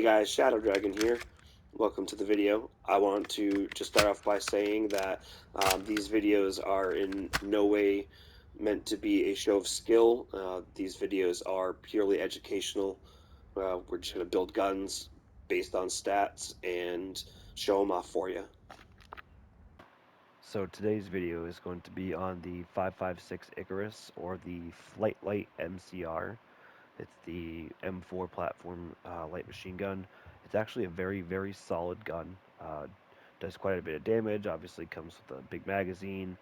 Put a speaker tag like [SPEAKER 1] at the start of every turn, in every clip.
[SPEAKER 1] guys, Shadow Dragon here. Welcome to the video. I want to just start off by saying that these videos are in no way meant to be a show of skill. These videos are purely educational. We're just going to build guns based on stats and show them off for you.
[SPEAKER 2] So today's video is going to be on the 5.56 Icarus, or the Flightlight MCR. It's the M4 platform light machine gun. It's actually a very solid gun. Does quite a bit of damage. Obviously comes with a big magazine.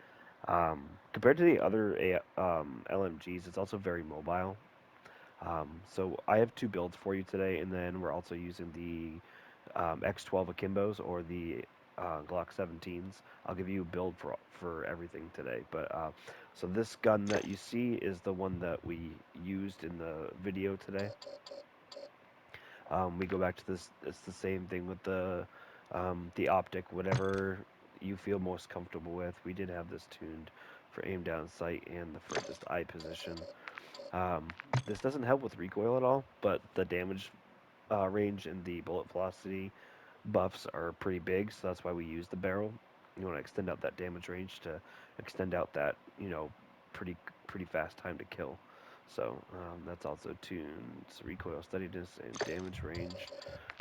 [SPEAKER 2] Compared to the other LMGs, it's also very mobile. So I have two builds for you today, and then we're also using the X12 Akimbos, or the Glock 17s. I'll give you a build for everything today. But so this gun that you see is the one that we used in the video today. We go back to this. It's the same thing with the optic, whatever you feel most comfortable with. We did have this tuned for aim down sight and the furthest eye position. This doesn't help with recoil at all, but the damage range and the bullet velocity buffs are pretty big, so that's why we use the barrel. You want to extend out that damage range to extend out that, pretty fast time to kill. So that's also tuned recoil steadiness and damage range.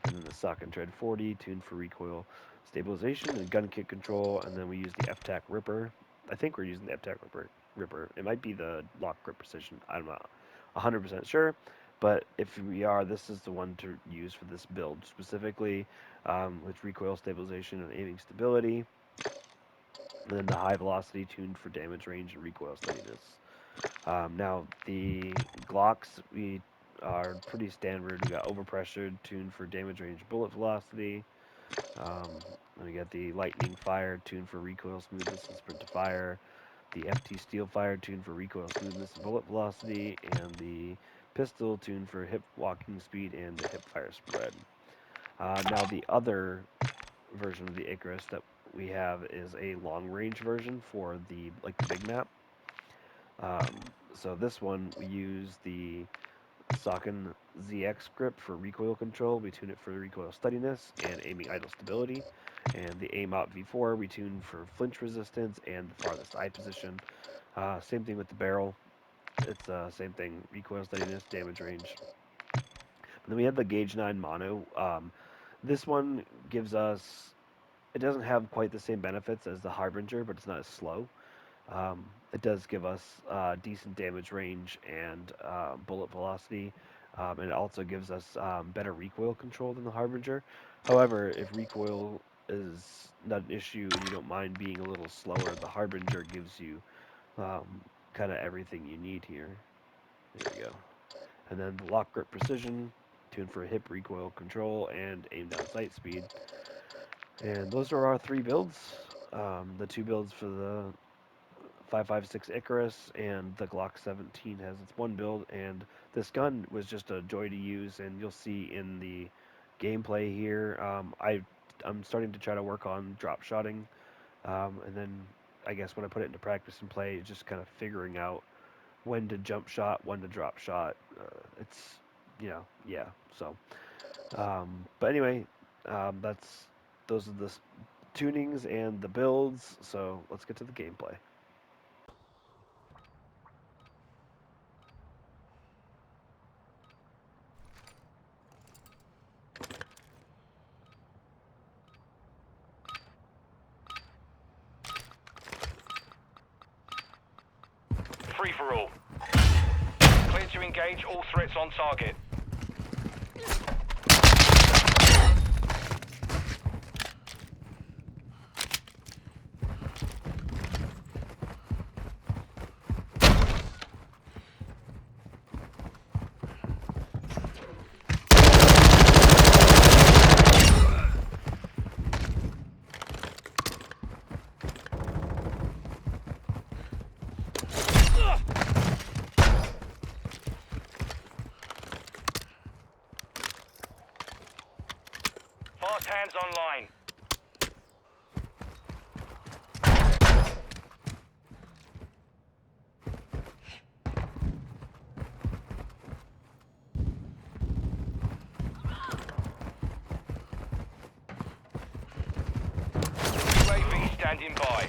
[SPEAKER 2] And then the sock and tread 40 tuned for recoil stabilization and gun kick control. And then we use the F-Tac Ripper. I think we're using the F-Tac Ripper. It might be the lock grip precision. I'm not 100% sure. But if we are, this is the one to use for this build specifically, with recoil stabilization and aiming stability. And then the high velocity tuned for damage range and recoil steadiness. Now the Glocks, we are pretty standard. We got overpressured, tuned for damage range, bullet velocity. Then we got the lightning fire, tuned for recoil smoothness and sprint to fire. The FT steel fire, tuned for recoil smoothness and bullet velocity, and the pistol, tuned for hip walking speed and the hip fire spread. Now the other version of the Icarus that we have is a long range version for the big map. So this one, we use the Socken ZX grip for recoil control. We tune it for recoil steadiness and aiming idle stability. And the AIM-OP V4 we tune for flinch resistance and the farthest eye position. Same thing with the barrel. It's same thing, recoil steadiness, damage range. And then we have the Gauge 9 Mono. This one gives us, it doesn't have quite the same benefits as the Harbinger, but it's not as slow. It does give us decent damage range and bullet velocity, and it also gives us better recoil control than the Harbinger. However, if recoil is not an issue and you don't mind being a little slower, the Harbinger gives you kind of everything you need here. There we go. And then the lock grip precision, tuned for hip recoil control and aim down sight speed. And those are our three builds. The two builds for the 5.56 Icarus, and the Glock 17 has its one build, and this gun was just a joy to use, and you'll see in the gameplay here, I'm starting to try to work on drop shotting, and then I guess when I put it into practice and play, it's just kind of figuring out when to jump shot, when to drop shot. It's, yeah, so, but anyway, those are the tunings and the builds, so let's get to the gameplay.
[SPEAKER 3] Free for all. Clear to engage all threats on target. Fast hands online. standing by.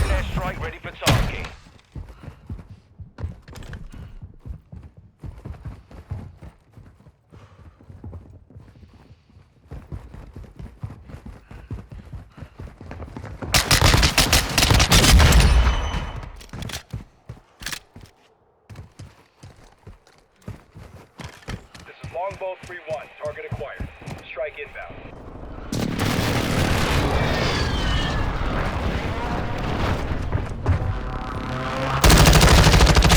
[SPEAKER 3] Airstrike ready for tasking.
[SPEAKER 4] Longbow 3-1, target acquired. Strike inbound.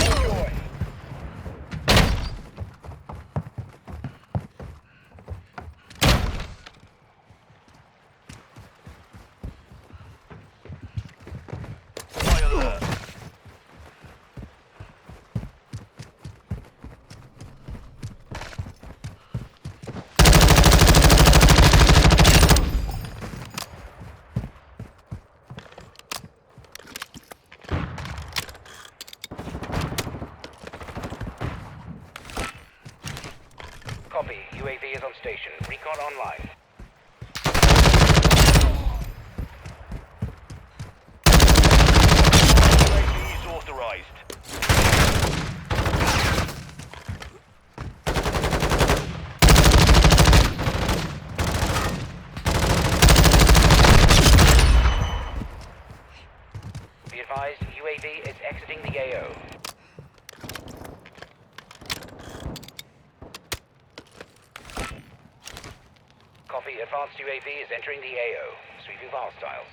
[SPEAKER 4] Enjoy.
[SPEAKER 3] High alert.
[SPEAKER 5] Copy. UAV is on station. Recon online.
[SPEAKER 3] UAV is authorized.
[SPEAKER 5] Be advised, UAV is exiting the AO. Copy. Advanced UAV is entering the AO. Sweeping for hostiles.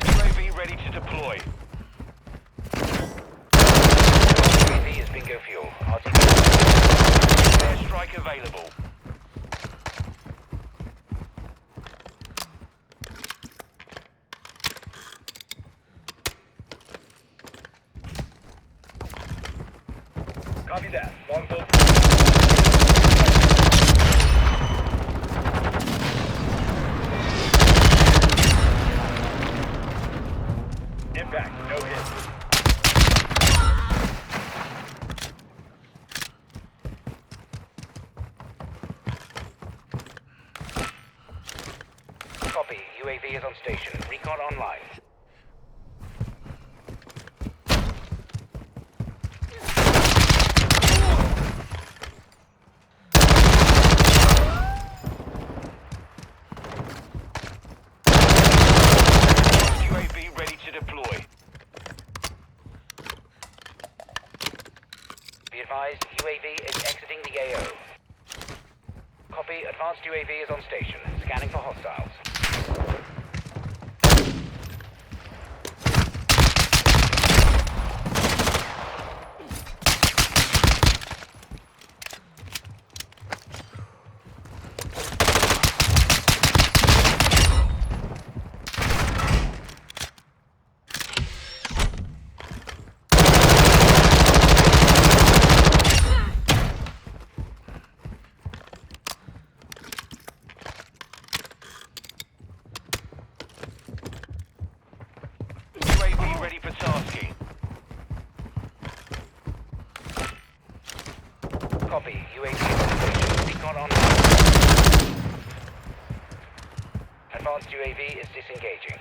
[SPEAKER 3] UAV ready to deploy.
[SPEAKER 5] UAV is bingo fuel. RTB.
[SPEAKER 3] Airstrike available.
[SPEAKER 4] Copy that. Longbow. Impact. No hit.
[SPEAKER 5] Copy. UAV is on station. Recon online.
[SPEAKER 3] UAV ready to deploy.
[SPEAKER 5] Be advised, UAV is exiting the AO. Copy. Advanced UAV is on station. Scanning for hostiles.
[SPEAKER 3] UAV ready for tasking.
[SPEAKER 5] Copy. UAV is on station. Recon online. Advanced UAV is disengaging.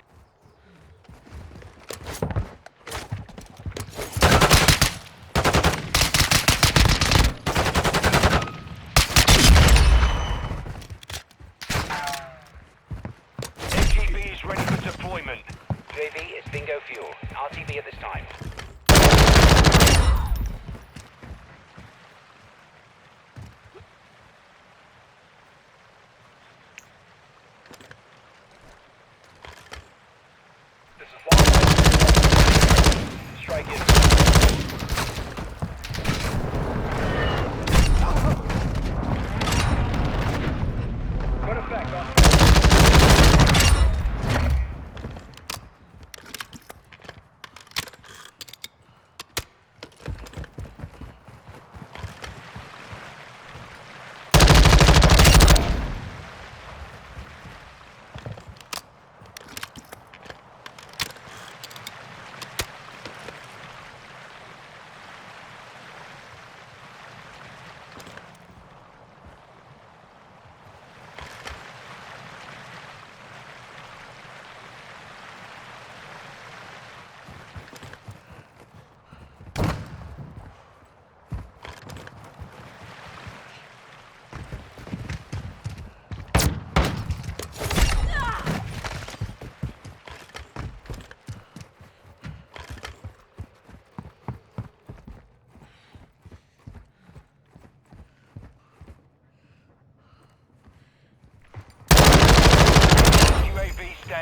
[SPEAKER 3] MGB is ready for deployment.
[SPEAKER 5] UAV is bingo fuel. RTB at this time.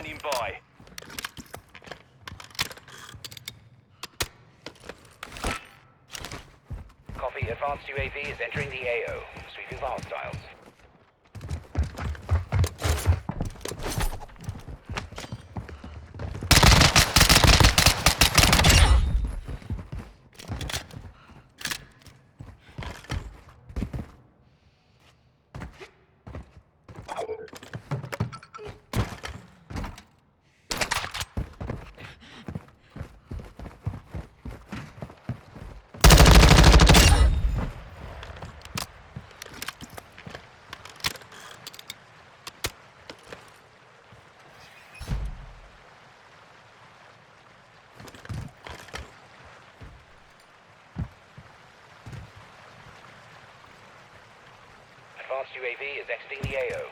[SPEAKER 3] standing by.
[SPEAKER 5] Copy. Advanced UAV is entering the AO. Sweeping for hostiles. Advanced UAV is exiting the AO.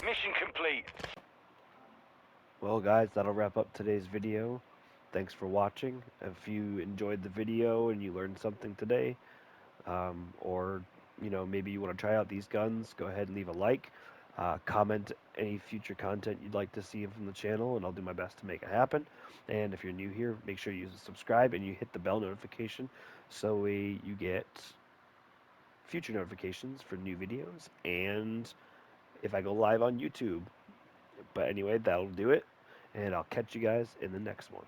[SPEAKER 3] Mission complete.
[SPEAKER 2] Well, guys, that'll wrap up today's video. Thanks for watching. If you enjoyed the video and you learned something today, or maybe you want to try out these guns, go ahead and leave a like. Comment any future content you'd like to see from the channel, and I'll do my best to make it happen. And if you're new here, make sure you subscribe and you hit the bell notification so you get future notifications for new videos and if I go live on YouTube. But anyway, that'll do it, and I'll catch you guys in the next one.